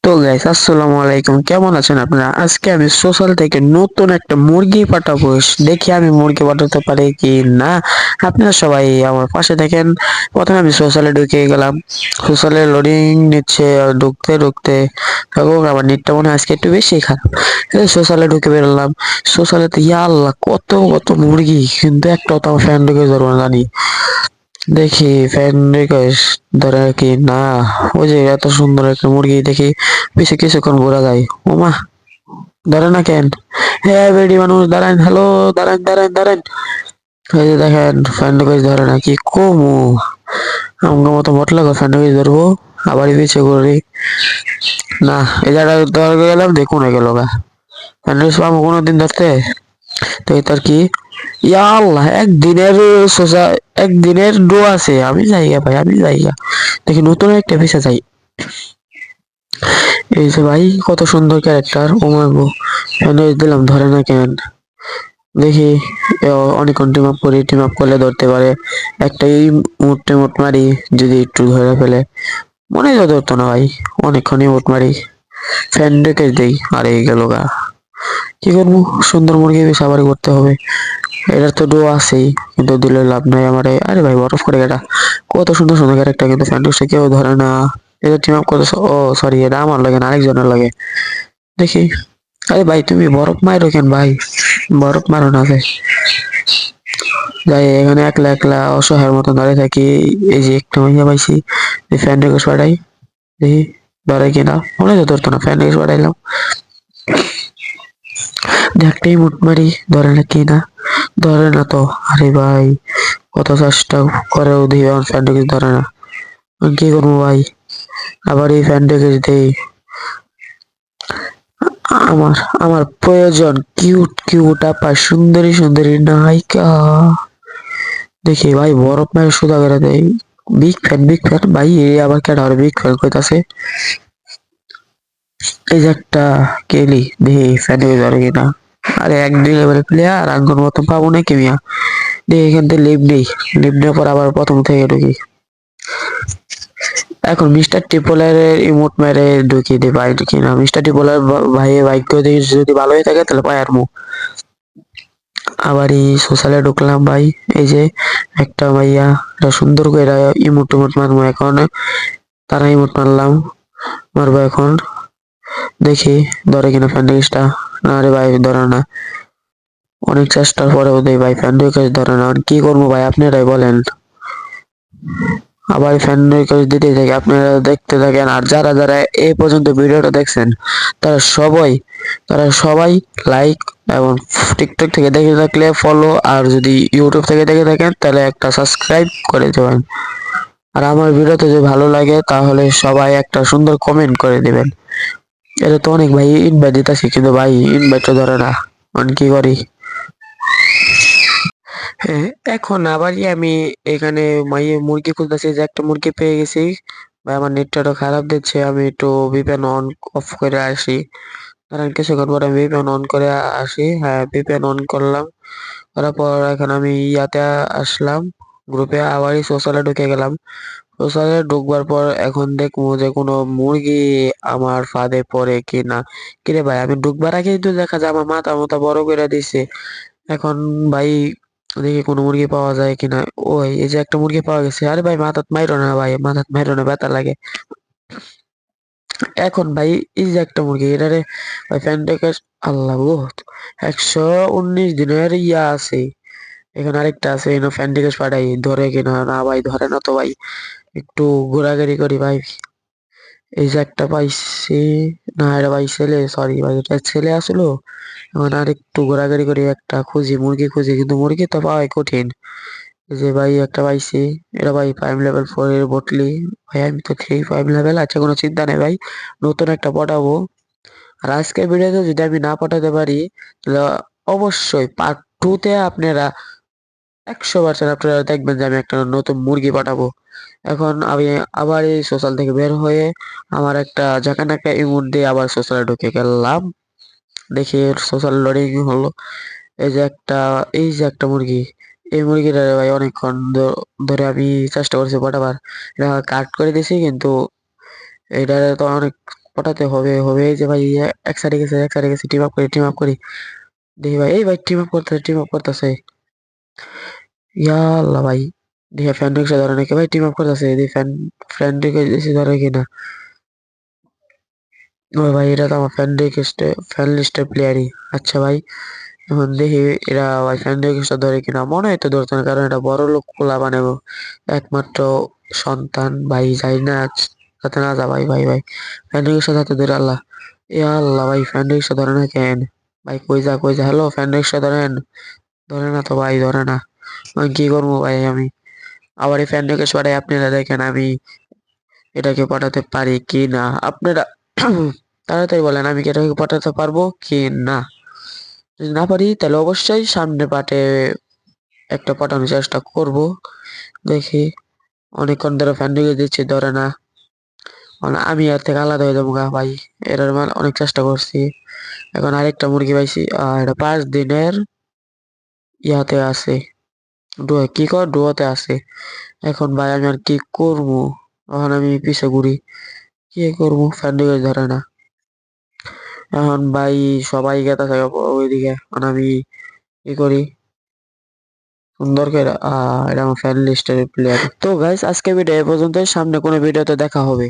তো গাইস আসসালামু আলাইকুম, কেমন আছেন আপনারা? আজকে আমি সোশ্যাল থেকে নতুন একটা মুরগি পাঠাবো, দেখি আমি মুরগি পাঠাতে পারি কি না। আপনারা সবাই আমার পাশে দেখেন। প্রথমে আমি সোশ্যালে ঢুকে গেলাম। সোশ্যালে লোডিং নিচ্ছে, ঢুকতে ঢুকতে থাকুক। আমার নেটটা মনে হয় আজকে একটু বেশি খারাপ। এই সোশ্যালে ঢুকে বেরোলাম। সোশ্যালেতে ইয়া আল্লাহ, কত কত মুরগি, কিন্তু একটাও তো আমার ফ্যান ঢুকে ধরবো না জানি। দেখি ফ্যান রিকোয়েস্ট ধরে কি না। ওই যে এত সুন্দর একটা মুরগি দেখি, পিছে কিছুক্ষণ ঘোরা যায়। ওমা, ধরে না কেন? হ্যাঁ বেডি মানুষ দাঁড়ান, হ্যালো, দাঁড়ান দাঁড়ান দাঁড়ান। এই যে দেখেন ফ্যান রিকোয়েস্ট ধরে না, কি কমু আমার মতো মোটলা ফ্যান রিকোয়েস্ট ধরবো, আবার পিছে ঘুরি না। এই জায়গাটা ধরে গেলাম, দেখুন হয়ে গেল গা। ফ্যান রিকোয়েস্ট পাবো কোনোদিন ধরতে? তো এটার কি, ইয়া আল্লাহ, একদিনের সোজা, একদিনের ডো আছে। আমি যাইগা ভাই, আমি যাইগা। দেখি নতুন একটা ভিসা চাই। এই যে ভাই, কত সুন্দর ক্যারেক্টার, ও মাগো। স্যান্ডউইচ দিলাম, ধরে না কেন? দেখি অনেকক্ষণ টিম আপ করি, টিম আপ করলে ধরতে পারে। একটাই মুট মারি, যদি একটু ধরে ফেলে মনে হয় ধরতো না ভাই। অনেকক্ষণই মুট মারি, ফ্যান রেখে দেই, আর এই গেল গা। কি করবো, সুন্দর মুরগি বেশ আবার করতে হবে। এটার তো ডো আছেই, কিন্তু দিলে লাভ নাই আমারে। আরে ভাই বরফ করে এটা, কত সুন্দর সুন্দর ক্যারেক্টার, কিন্তু ফ্যান্টাসি কেউ ধরে না। এটা টিম আপ করতেছে, ও সরি, এটা আমার লাগে না, আরেকজনের লাগে। দেখি। আরে ভাই তুমি বরফ মারো কেন ভাই? বরফ মারো না ভাই। যাই এখানে একলা একলা অসহায়ের মতো দাঁড়িয়ে থাকি। এই যে একটা মাইয়া পাইছি, এই ফ্যান রিকোয়েস্ট পাঠাই, দেখি ধরে কিনা। মনে হয় ধরতো না, ফ্যান রিকোয়েস্ট পাঠাইলাম, একটাই মুট মারি, ধরে না কিনা। ধরে না তো। আরে ভাই, কত চেষ্টা করেও দিই, আমার ফ্যান রিকোয়েস্ট ধরে না। আমি কি করবো ভাই? আবার এই ফ্যান রিকোয়েস্ট দেই। আমার আমার প্রয়োজন কিউট কিউট আপা, সুন্দরী সুন্দরী নায়িকা। দেখি ভাই বরফ মায়ের সুদা করে দেয়। বিগ ফ্যান ভাই, এ আবার কেডা আর বিগ ফ্যান কইতাছে। এই যে একটা কেলি, দেখি ফ্যান হয়ে যাবে কিনা। আরে এক দুই লেভেলের প্লেয়ার আঙ্গুর মতো পাবো নাকি মিয়া? দেখি এখান থেকে লিভ নেই, লিভ নেওয়ার পর আবার প্রথম থেকে ঢুকি। এখন মিস্টার টিপোলার ইমোট মেরে ঢুকিয়ে দিই ভাই, কিনা মিস্টার টিপোলার ভাই বাইক করে দেখি, যদি ভালো হয়ে থাকে তাহলে পায় আর মু। আবার এই সোশ্যালে ঢুকলাম ভাই। এই যে একটা ভাইয়া, এটা সুন্দর করে ইমোট টিমোট মারবো এখন। তারা ইমোট মারলাম, মারবো এখন। দেখি ধরে কিনা ফ্যান্ডিক্সটা। না রে ভাই, ধরে না। অনেক চেষ্টার পরেও দেই ভাই, ফ্যান্ডিক্স ধরে না। কি করবো ভাই, আপনারাই বলেন। আবার ফ্যান রিকোয়েস্ট দিতে থাকি, আপনারা দেখতে থাকেন। আর যারা যারা এই পর্যন্ত ভিডিওটা দেখছেন, তারা সবাই তারা সবাই লাইক, এবং টিকটক থেকে দেখে থাকলে ফলো, আর যদি ইউটিউব থেকে দেখে থাকেন তাহলে একটা সাবস্ক্রাইব করে দেবেন। আর আমার ভিডিওতে যদি ভালো লাগে তাহলে সবাই একটা সুন্দর কমেন্ট করে দিবেন। এটা তো অনেক ভাই ইনভাইট দিতেছি, কিন্তু ভাই ইনভাইট ধরে না, মানে কি করি। হ্যাঁ, এখন আবারই আমি এখানে মুরগি খুঁজতেছি, যে একটা মুরগি পেয়ে গেছি। ভাই আমার নেটটা খারাপ দিচ্ছে, আমি একটু ভিপিএন অন অফ করে আসি। কারণ কিছুক্ষণ পর আমি ভিপিএন অন করে আসি। হ্যাঁ, ভিপিএন অন করলাম, করার পর এখন আমি ইয়াতে আসলাম, গ্রুপে আবারই সোশ্যালে ঢুকে গেলাম। সোশ্যালে ঢুকবার পর এখন দেখবো যে কোনো মুরগি আমার ফাঁদে পড়ে কিনা। কিরে ভাই, আমি ঢুকবার আগেই তো দেখা যায় আমার মাথা মতো বড় করে দিছে। এখন ভাই দেখি কোনো মুরগি পাওয়া যায় কিনা। ওই এই যে একটা মুরগি পাওয়া গেছে। আরে ভাই মাথাত মাইরো না ভাই, মাথাত মাইরো না, ব্যথা লাগে। এখন ভাই এই যে একটা মুরগি, এটারে ভাই ফ্যানটাকে, আল্লাহ গো, 119 দিনের ইয়া আছে। এখানে আরেকটা আছে, এনে ফ্যানটাকে পাঠাই, ধরে কিনা। না ভাই ধরে না তো ভাই, একটু ঘোরাঘুরি করি ভাই। এই যে একটা পাইছি। না এটা ভাই ছেলে, সরি ভাই, এটা ছেলে আসলো। এখন আর একটু ঘোরাঘুরি করি, একটা খুঁজি, মুরগি খুঁজি, কিন্তু মুরগি তো পাওয়াই কঠিন। এই যে ভাই একটা পাইছি। এটা ভাই 5 level 4 এর বটলি। ভাই আমি তো 3 5 level, আচ্ছা কোনো চিন্তা নেই ভাই, নতুন একটা পটাবো। আর আজকের ভিডিওতে যদি আমি না পাঠাতে পারি, তাহলে অবশ্যই পার্ট 2 তে আপনারা 100% আপনারা দেখবেন যে আমি একটা নতুন মুরগি পাঠাবো। এখন আমি আবার এই সোশ্যাল থেকে বের হয়ে আমার একটা ঝাঁকানাকা ইমোট দিয়ে আবার সোশ্যালে ঢুকে গেলাম। দেখি সোশ্যাল লোডিং হলো। এই যে একটা মুরগি, এই মুরগিটা ভাই অনেকক্ষণ ধরে আমি চেষ্টা করছি পাঠাবার। এটা কাট করে দিছি, কিন্তু এটা তো অনেক পটাতে হবে হবে। এই যে ভাই এক সাইডে গেছে, এক সাইডে গেছে, টিম আপ করি। দেখি ভাই, এই ভাই টিম আপ করতেছে। ইয়া আল্লাহ ভাই, দেখি ফ্যান রিক্সা ধরে নাকি ভাই, টিম আপ করতেছে। দেখি ফ্যান রিক্সা ধরে কিনা। ও ভাই, এটা তো আমার ফ্যান লিস্টের প্লেয়ারই। আচ্ছা ভাই, এখন দেখি এরা ভাই ফ্যান রিকোয়েস্ট ধরে কিনা। মনে হয় তো ধরতো না, কারণ এটা বড় লোক পোলা বানাবো, একমাত্র সন্তান ভাই। যাই না, যাতে না যা ভাই ভাই ভাই, ফ্যান রিকোয়েস্ট হাতে ধরে। আল্লাহ, এ আল্লাহ ভাই, ফ্যান রিকোয়েস্ট ধরে না কেন ভাই? কই যা, হ্যালো ফ্যান রিকোয়েস্ট ধরেন। ধরে না তো ভাই, ধরে না। আমি কি করবো ভাই? আমি আবার এই ফ্যান রিকোয়েস্ট পাঠাই, আপনারা দেখেন আমি এটাকে পাঠাতে পারি কি না। আপনারা তাড়াতাড়ি বলেন, আমি কি এটাকে পাঠাতে পারবো কি না? যদি না পারি তাহলে অবশ্যই সামনে পাঠে একটা পাঠানোর চেষ্টা করব। দেখি, অনেকক্ষণ ধরে ফ্যান ঢুকে দিচ্ছি, ধরে না। আমি এর থেকে আলাদা হয়ে যাবো গা ভাই। অনেক চেষ্টা করছি। এখন আরেকটা মুরগি পাইছি, আর এটা 5 দিনের ইয়াতে আছে, ডুয়োতে আছে। এখন ভাই আমি আর কি করবো? এখন আমি পিছে ঘুরি, কি করবো? ফ্যান ঢুকে ধরে না। এখন ভাই সবাই গেছে ওইদিকে, এখন আমি কি করি? সুন্দর করে এটা আমার ফ্যান লিস্টের প্লেয়ার। তো গাইস, আজকে ভিডিও এ পর্যন্ত। সামনে কোনো ভিডিওতে দেখা হবে।